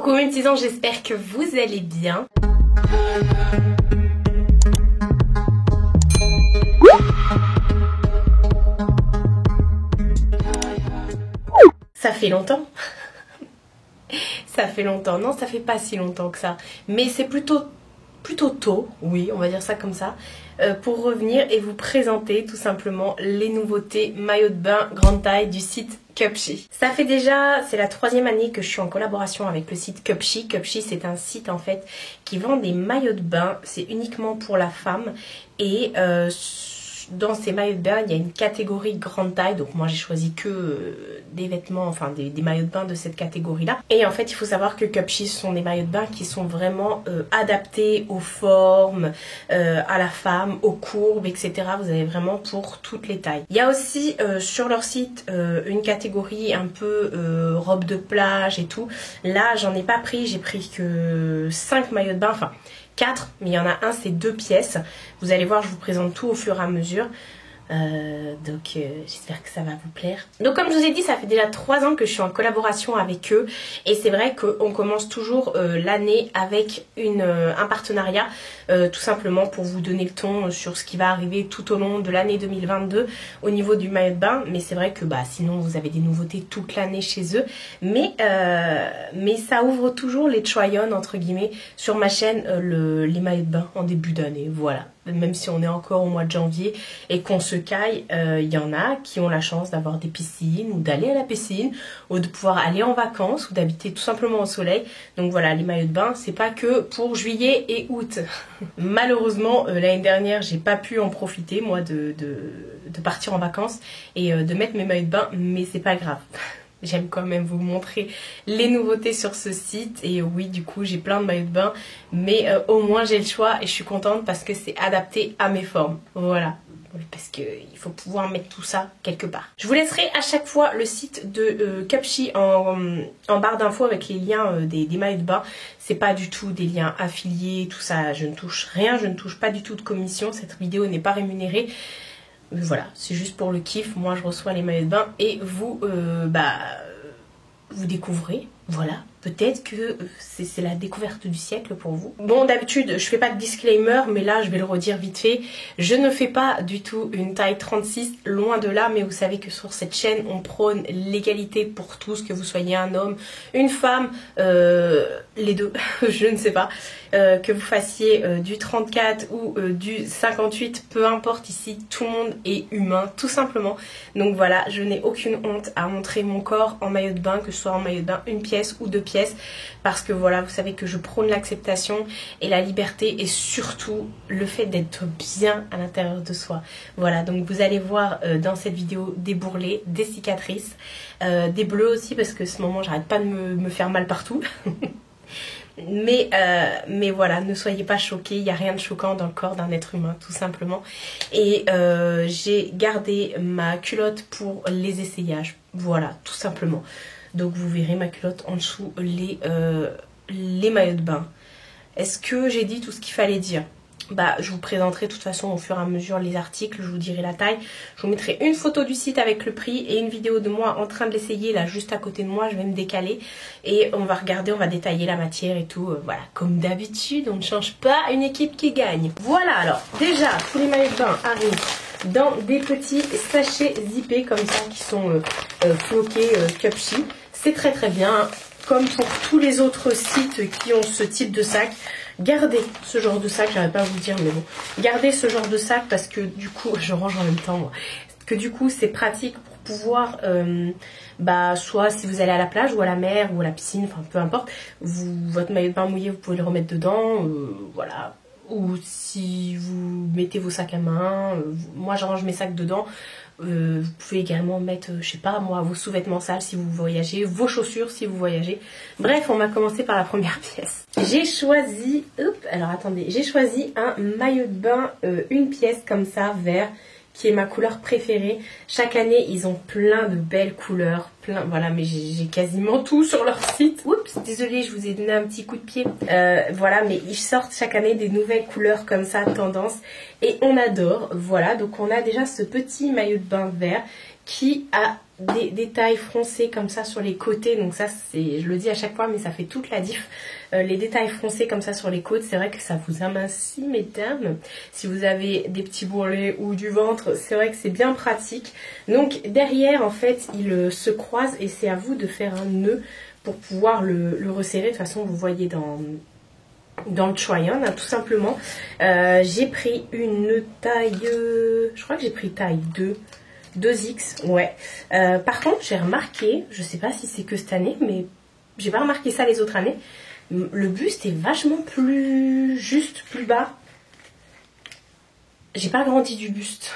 Coucou mes petits anges, j'espère que vous allez bien. Ça fait longtemps. Ça fait longtemps. Non, ça fait pas si longtemps que ça. Mais c'est plutôt tôt, oui, on va dire ça comme ça, pour revenir et vous présenter tout simplement les nouveautés maillots de bain grande taille du site Cupshe. Ça fait déjà, c'est la 3e année que je suis en collaboration avec le site Cupshe. Cupshe, c'est un site en fait qui vend des maillots de bain, c'est uniquement pour la femme et dans ces maillots de bain, il y a une catégorie grande taille. Donc moi j'ai choisi que des vêtements, enfin des maillots de bain de cette catégorie-là. Et en fait, il faut savoir que Cupshe sont des maillots de bain qui sont vraiment adaptés aux formes, à la femme, aux courbes, etc. Vous avez vraiment pour toutes les tailles. Il y a aussi sur leur site une catégorie un peu robe de plage et tout. Là, j'en ai pas pris, j'ai pris que 5 maillots de bain, enfin 4, mais il y en a un, c'est 2 pièces. Vous allez voir, je vous présente tout au fur et à mesure. J'espère que ça va vous plaire. Donc comme je vous ai dit, ça fait déjà 3 ans que je suis en collaboration avec eux. Et c'est vrai qu'on commence toujours l'année avec un partenariat. Tout simplement pour vous donner le ton sur ce qui va arriver tout au long de l'année 2022 au niveau du maillot de bain. Mais c'est vrai que sinon vous avez des nouveautés toute l'année chez eux. Mais ça ouvre toujours les try-on entre guillemets sur ma chaîne, les maillots de bain en début d'année. Voilà. Même si on est encore au mois de janvier et qu'on se caille, il y en a qui ont la chance d'avoir des piscines ou d'aller à la piscine ou de pouvoir aller en vacances ou d'habiter tout simplement au soleil. Donc voilà, les maillots de bain, c'est pas que pour juillet et août. Malheureusement, l'année dernière, j'ai pas pu en profiter, moi, de partir en vacances et de mettre mes maillots de bain, mais c'est pas grave. J'aime quand même vous montrer les nouveautés sur ce site. Et oui, du coup, j'ai plein de maillots de bain. Mais au moins, j'ai le choix et je suis contente parce que c'est adapté à mes formes. Voilà. Parce qu'il faut pouvoir mettre tout ça quelque part. Je vous laisserai à chaque fois le site de Cupshe en barre d'infos avec les liens des maillots de bain. C'est pas du tout des liens affiliés, tout ça. Je ne touche rien, je ne touche pas du tout de commission. Cette vidéo n'est pas rémunérée. Voilà, c'est juste pour le kiff. Moi je reçois les maillots de bain et vous vous découvrez. Voilà, peut-être que c'est la découverte du siècle pour vous. Bon, d'habitude je fais pas de disclaimer, mais là je vais le redire vite fait. Je ne fais pas du tout une taille 36, loin de là. Mais vous savez que sur cette chaîne on prône l'égalité pour tous, que vous soyez un homme, une femme, les deux, je ne sais pas, que vous fassiez du 34 ou du 58, peu importe, ici tout le monde est humain tout simplement. Donc voilà, je n'ai aucune honte à montrer mon corps en maillot de bain, que ce soit en maillot de bain 1 pièce ou 2 pièces, parce que voilà, vous savez que je prône l'acceptation et la liberté et surtout le fait d'être bien à l'intérieur de soi. Voilà, donc vous allez voir dans cette vidéo des bourrelets, des cicatrices, des bleus aussi, parce que ce moment j'arrête pas de me faire mal partout. Mais voilà, ne soyez pas choqués, il n'y a rien de choquant dans le corps d'un être humain tout simplement. Et j'ai gardé ma culotte pour les essayages, voilà, tout simplement. Donc vous verrez ma culotte en dessous, les maillots de bain. Est-ce que j'ai dit tout ce qu'il fallait dire? Je vous présenterai de toute façon au fur et à mesure les articles, je vous dirai la taille. Je vous mettrai une photo du site avec le prix et une vidéo de moi en train de l'essayer là juste à côté de moi. Je vais me décaler et on va regarder, on va détailler la matière et tout. Voilà, comme d'habitude, on ne change pas une équipe qui gagne. Voilà, alors déjà tous les maillots de bain arrivent dans des petits sachets zippés comme ça qui sont floqués Cupshe. C'est très très bien, comme pour tous les autres sites qui ont ce type de sac. Gardez ce genre de sac, j'arrive pas à vous le dire, mais bon, gardez ce genre de sac parce que du coup, je range en même temps moi, que du coup c'est pratique pour pouvoir, soit si vous allez à la plage ou à la mer ou à la piscine, enfin peu importe, votre maillot de bain mouillé, vous pouvez le remettre dedans, voilà. Ou si vous mettez vos sacs à main, moi je range mes sacs dedans. Vous pouvez également mettre, je sais pas moi, vos sous-vêtements sales si vous voyagez, vos chaussures si vous voyagez. Bref, on va commencer par la première pièce. J'ai choisi, alors attendez, j'ai choisi un maillot de bain 1 pièce comme ça, vert, qui est ma couleur préférée. Chaque année, ils ont plein de belles couleurs, voilà, mais j'ai quasiment tout sur leur site. Oups, désolée, je vous ai donné un petit coup de pied. Voilà, mais ils sortent chaque année des nouvelles couleurs comme ça, tendance, et on adore. Voilà, donc on a déjà ce petit maillot de bain vert qui a des détails froncés comme ça sur les côtés. Donc ça, je le dis à chaque fois, mais ça fait toute la diff. Les détails froncés comme ça sur les côtes, c'est vrai que ça vous amincit, mesdames. Si vous avez des petits bourrelets ou du ventre, c'est vrai que c'est bien pratique. Donc derrière, en fait, il se croise et c'est à vous de faire un nœud pour pouvoir le resserrer. De toute façon, vous voyez dans le try-on, hein, tout simplement. J'ai pris une taille, je crois que j'ai pris taille 2X, ouais. Par contre, j'ai remarqué, je sais pas si c'est que cette année, mais j'ai pas remarqué ça les autres années, le buste est vachement plus juste, plus bas. J'ai pas grandi du buste,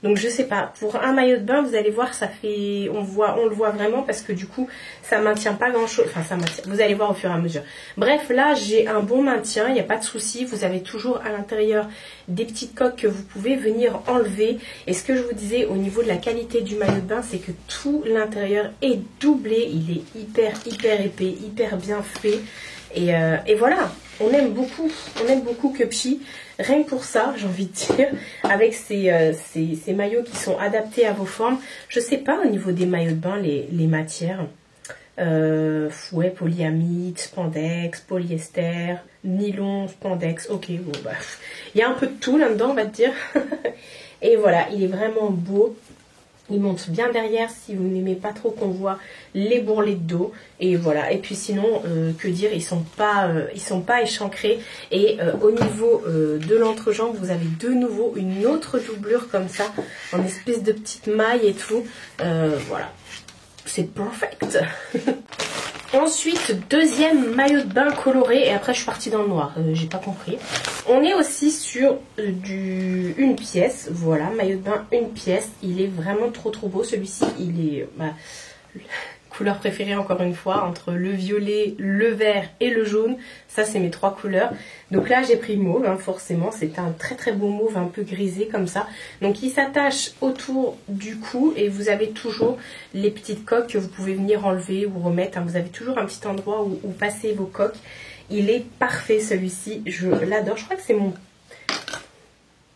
donc je sais pas. Pour un maillot de bain, vous allez voir, ça fait, on le voit vraiment parce que du coup, ça maintient pas grand chose. Enfin, ça maintient. Vous allez voir au fur et à mesure. Bref, là, j'ai un bon maintien, il n'y a pas de souci. Vous avez toujours à l'intérieur des petites coques que vous pouvez venir enlever. Et ce que je vous disais au niveau de la qualité du maillot de bain, c'est que tout l'intérieur est doublé. Il est hyper épais, hyper bien fait. Et voilà, on aime beaucoup Cupshe, rien que pour ça, j'ai envie de dire, avec ces maillots qui sont adaptés à vos formes. Je sais pas au niveau des maillots de bain, les matières, ouais, polyamide, spandex, polyester, nylon, spandex, ok, bon bah, il y a un peu de tout là-dedans, on va te dire. Et voilà, il est vraiment beau. Il monte bien derrière si vous n'aimez pas trop qu'on voit les bourrelets de dos. Et voilà. Et puis sinon, que dire, ils sont pas échancrés. Et au niveau de l'entrejambe, vous avez de nouveau une autre doublure comme ça, en espèce de petite maille et tout. Voilà. C'est perfect. Ensuite, deuxième maillot de bain coloré. Et après, je suis partie dans le noir. J'ai pas compris. On est aussi sur une pièce. Voilà, maillot de bain une pièce. Il est vraiment trop beau. Celui-ci, il est couleur préférée encore une fois. Entre le violet, le vert et le jaune. Ça, c'est mes trois couleurs. Donc là, j'ai pris mauve, hein, forcément. C'est un très beau mauve, un peu grisé comme ça. Donc il s'attache autour du cou. Et vous avez toujours les petites coques que vous pouvez venir enlever ou remettre. Hein. Vous avez toujours un petit endroit où passer vos coques. Il est parfait celui-ci, je l'adore. Je crois que c'est mon...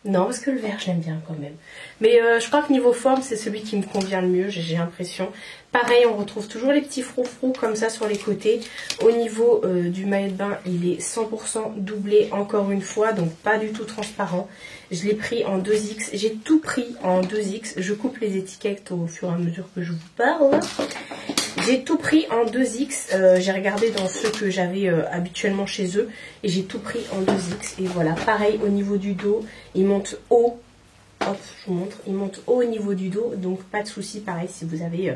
Non, parce que le vert, je l'aime bien quand même. Mais je crois que niveau forme, c'est celui qui me convient le mieux, j'ai l'impression. Pareil, on retrouve toujours les petits froufrous comme ça sur les côtés. Au niveau du maillot de bain, il est 100% doublé encore une fois, donc pas du tout transparent. Je l'ai pris en 2X, j'ai tout pris en 2X. Je coupe les étiquettes au fur et à mesure que je vous parle. J'ai tout pris en 2X, j'ai regardé dans ceux que j'avais habituellement chez eux et j'ai tout pris en 2X. Et voilà, pareil au niveau du dos, il monte haut, hop, je vous montre, il monte haut au niveau du dos, donc pas de souci, pareil si vous avez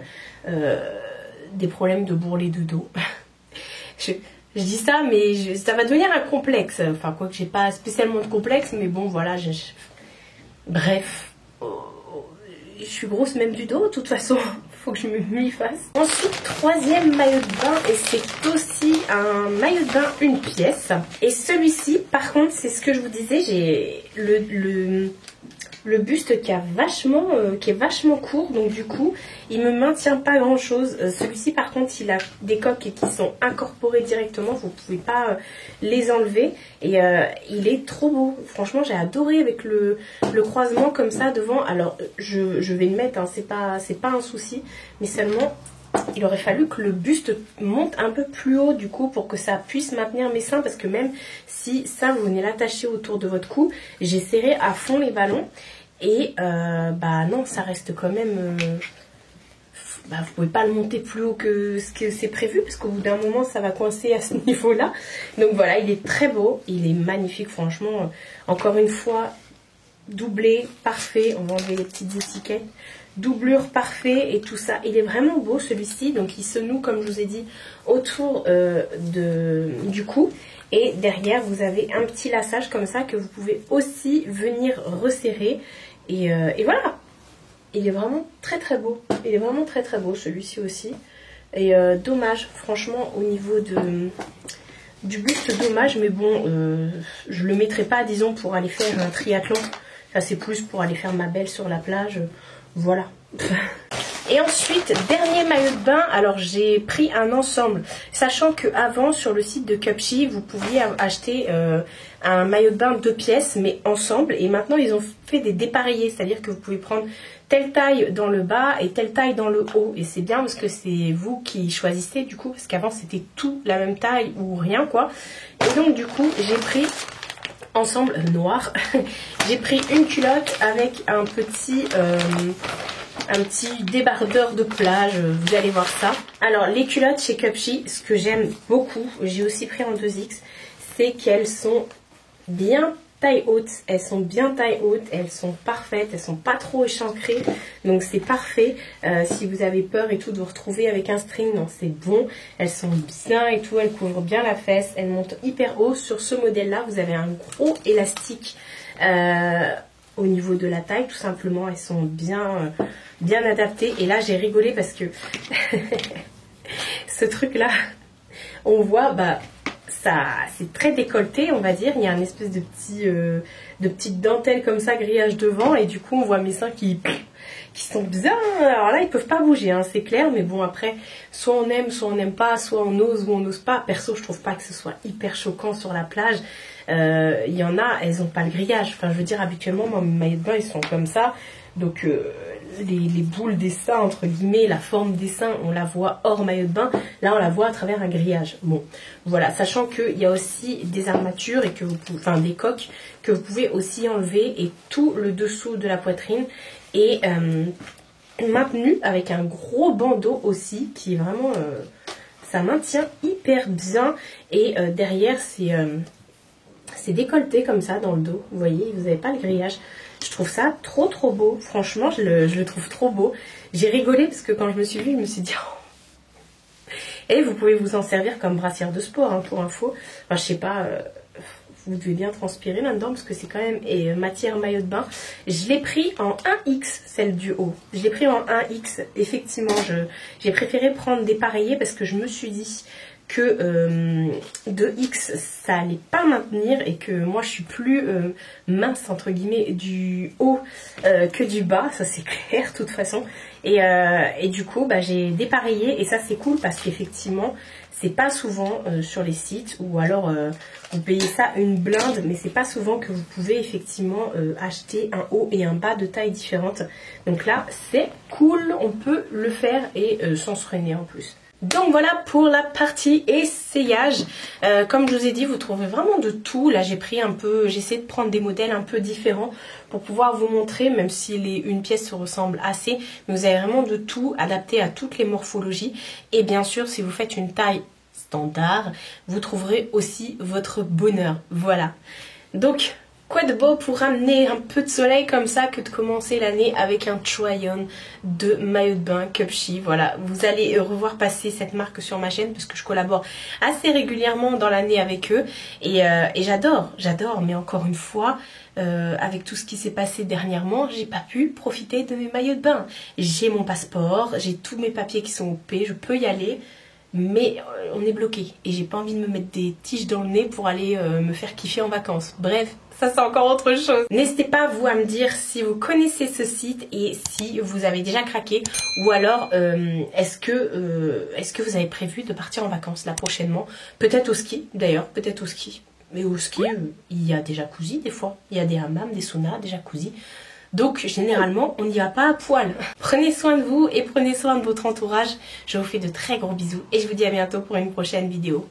des problèmes de bourrelet de dos. je dis ça, mais ça va devenir un complexe, enfin quoi que j'ai pas spécialement de complexe, mais bon voilà, bref, je suis grosse même du dos de toute façon. Faut que je m'y fasse. Ensuite, troisième maillot de bain et c'est aussi un maillot de bain une pièce. Et celui-ci, par contre, c'est ce que je vous disais, j'ai le buste qui est vachement court, donc du coup, il me maintient pas grand chose. Celui-ci, par contre, il a des coques qui sont incorporées directement, vous pouvez pas les enlever. Et il est trop beau. Franchement, j'ai adoré avec le croisement comme ça devant. Alors, je vais le mettre, hein, c'est pas un souci, mais seulement... Il aurait fallu que le buste monte un peu plus haut du coup pour que ça puisse maintenir mes seins, parce que même si ça vous venez l'attacher autour de votre cou, j'ai serré à fond les ballons et bah non, ça reste quand même... vous pouvez pas le monter plus haut que ce que c'est prévu parce qu'au bout d'un moment ça va coincer à ce niveau là. Donc voilà, il est très beau, il est magnifique franchement. Encore une fois, doublé, parfait, on va enlever les petites étiquettes. Doublure parfait et tout ça. Il est vraiment beau celui-ci. Donc il se noue comme je vous ai dit autour du cou. Et derrière vous avez un petit laçage comme ça que vous pouvez aussi venir resserrer. Et voilà. Il est vraiment très beau. Il est vraiment très beau celui-ci aussi. Et dommage franchement au niveau du buste, dommage. Mais bon je le mettrai pas disons pour aller faire un triathlon. Ça c'est plus pour aller faire ma belle sur la plage. Voilà. Et ensuite, dernier maillot de bain. Alors j'ai pris un ensemble. Sachant qu'avant sur le site de Cupshe, vous pouviez acheter un maillot de bain 2 pièces mais ensemble. Et maintenant ils ont fait des dépareillés. C'est-à-dire que vous pouvez prendre telle taille dans le bas et telle taille dans le haut. Et c'est bien parce que c'est vous qui choisissez du coup, parce qu'avant c'était tout la même taille ou rien quoi. Et donc du coup j'ai pris ensemble noir, j'ai pris une culotte avec un petit débardeur de plage, vous allez voir ça. Alors les culottes chez Cupshe, ce que j'aime beaucoup, j'ai aussi pris en 2X, c'est qu'elles sont bien taille haute, elles sont bien taille haute, elles sont parfaites, elles sont pas trop échancrées, donc c'est parfait. Si vous avez peur et tout de vous retrouver avec un string, non c'est bon, elles sont bien et tout, elles couvrent bien la fesse, elles montent hyper haut. Sur ce modèle là vous avez un gros élastique au niveau de la taille, tout simplement, elles sont bien adaptées. Et là j'ai rigolé parce que ce truc là, on voit, bah c'est très décolleté on va dire, il y a une espèce de petite dentelle comme ça, grillage devant, et du coup on voit mes seins qui sont bien, alors là ils peuvent pas bouger hein, c'est clair, mais bon après soit on aime, soit on n'aime pas, soit on ose ou on n'ose pas. Perso je trouve pas que ce soit hyper choquant sur la plage. Il y en a, elles ont pas le grillage, enfin je veux dire habituellement moi, mes maillots de bain ils sont comme ça, donc les boules des seins entre guillemets, la forme des seins on la voit hors maillot de bain, là on la voit à travers un grillage. Bon voilà, sachant qu'il y a aussi des armatures et que vous pouvez, enfin des coques que vous pouvez aussi enlever, et tout le dessous de la poitrine est maintenu avec un gros bandeau aussi qui est vraiment ça maintient hyper bien. Et derrière c'est décolleté comme ça dans le dos, vous voyez, vous n'avez pas le grillage. Je trouve ça trop beau, franchement je le trouve trop beau. J'ai rigolé parce que quand je me suis vue, je me suis dit oh. Et vous pouvez vous en servir comme brassière de sport hein, pour info. Enfin je sais pas, vous devez bien transpirer là-dedans parce que c'est quand même matière maillot de bain. Je l'ai pris en 1X, celle du haut. Je l'ai pris en 1X, effectivement j'ai préféré prendre dépareillé parce que je me suis dit que 2X ça allait pas maintenir, et que moi je suis plus mince entre guillemets du haut que du bas, ça c'est clair de toute façon. Et du coup bah, j'ai dépareillé, et ça c'est cool parce qu'effectivement c'est pas souvent sur les sites, ou alors vous payez ça une blinde, mais c'est pas souvent que vous pouvez effectivement acheter un haut et un bas de taille différente. Donc là c'est cool, on peut le faire et sans se freiner en plus. Donc voilà pour la partie essayage. Comme je vous ai dit, vous trouvez vraiment de tout. Là j'ai essayé de prendre des modèles un peu différents pour pouvoir vous montrer, même si une pièce se ressemble assez, mais vous avez vraiment de tout adapté à toutes les morphologies. Et bien sûr, si vous faites une taille standard, vous trouverez aussi votre bonheur. Voilà. Donc quoi de beau pour ramener un peu de soleil comme ça que de commencer l'année avec un try-on de maillot de bain Cupshe. Voilà, vous allez revoir passer cette marque sur ma chaîne parce que je collabore assez régulièrement dans l'année avec eux. Et j'adore, mais encore une fois, avec tout ce qui s'est passé dernièrement, j'ai pas pu profiter de mes maillots de bain. J'ai mon passeport, j'ai tous mes papiers qui sont OP, je peux y aller. Mais on est bloqué et j'ai pas envie de me mettre des tiges dans le nez pour aller me faire kiffer en vacances. Bref, ça c'est encore autre chose. N'hésitez pas vous à me dire si vous connaissez ce site et si vous avez déjà craqué, ou alors est-ce que vous avez prévu de partir en vacances là prochainement. Peut-être au ski d'ailleurs, peut-être au ski. Mais au ski, il y a des jacuzzis des fois, il y a des hammams, des saunas, des jacuzzis. Donc généralement on n'y va pas à poil. Prenez soin de vous et prenez soin de votre entourage. Je vous fais de très gros bisous et je vous dis à bientôt pour une prochaine vidéo.